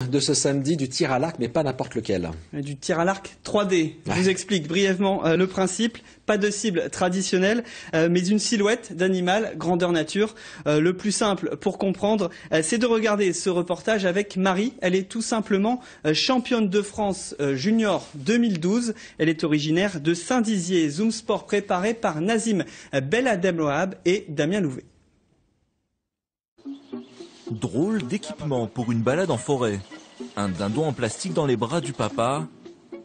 De ce samedi, du tir à l'arc, mais pas n'importe lequel. Du tir à l'arc 3D. Je vous explique brièvement le principe. Pas de cible traditionnelle, mais une silhouette d'animal, grandeur nature. Le plus simple pour comprendre, c'est de regarder ce reportage avec Marie. Elle est tout simplement championne de France junior 2012. Elle est originaire de Saint-Dizier. Zoom Sport préparé par Nazim Belademlohab et Damien Louvet. Drôle d'équipement pour une balade en forêt. Un dindon en plastique dans les bras du papa.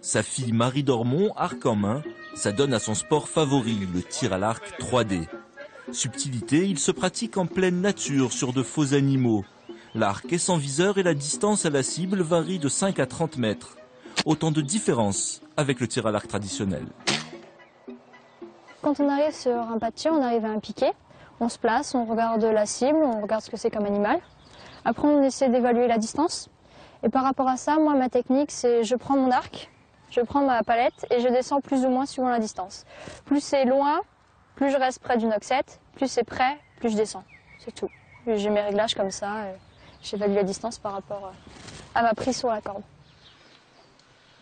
Sa fille Marie Dormont, arc en main, s'adonne à son sport favori, le tir à l'arc 3D. Subtilité, il se pratique en pleine nature sur de faux animaux. L'arc est sans viseur et la distance à la cible varie de 5 à 30 mètres. Autant de différences avec le tir à l'arc traditionnel. Quand on arrive sur un pas de tir, on arrive à un piquet. On se place, on regarde la cible, on regarde ce que c'est comme animal. Après, on essaie d'évaluer la distance. Et par rapport à ça, moi, ma technique, c'est je prends mon arc, je prends ma palette et je descends plus ou moins suivant la distance. Plus c'est loin, plus je reste près du noxet, plus c'est près, plus je descends. C'est tout. J'ai mes réglages comme ça, j'évalue la distance par rapport à ma prise sur la corde.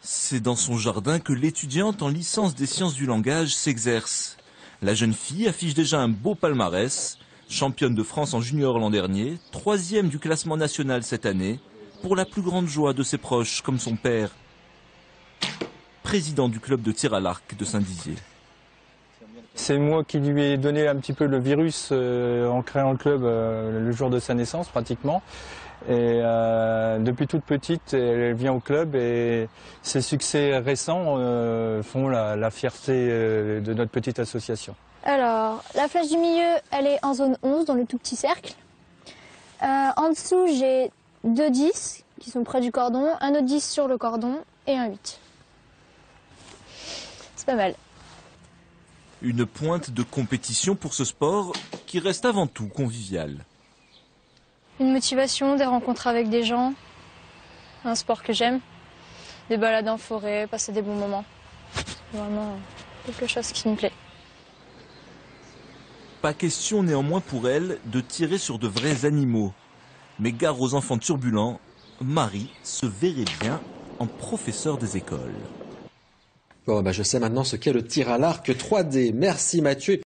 C'est dans son jardin que l'étudiante en licence des sciences du langage s'exerce. La jeune fille affiche déjà un beau palmarès, championne de France en junior l'an dernier, 3e du classement national cette année, pour la plus grande joie de ses proches comme son père, président du club de tir à l'arc de Saint-Dizier. C'est moi qui lui ai donné un petit peu le virus en créant le club le jour de sa naissance pratiquement. Et depuis toute petite, elle vient au club et ses succès récents font la fierté de notre petite association. Alors, la flèche du milieu, elle est en zone 11, dans le tout petit cercle. En dessous, j'ai 2 10 qui sont près du cordon, un autre 10 sur le cordon et un 8. C'est pas mal. Une pointe de compétition pour ce sport qui reste avant tout convivial. Une motivation, des rencontres avec des gens, un sport que j'aime, des balades en forêt, passer des bons moments. C'est vraiment quelque chose qui me plaît. Pas question néanmoins pour elle de tirer sur de vrais animaux. Mais gare aux enfants turbulents, Marie se verrait bien en professeur des écoles. Bon, je sais maintenant ce qu'est le tir à l'arc 3D. Merci Mathieu.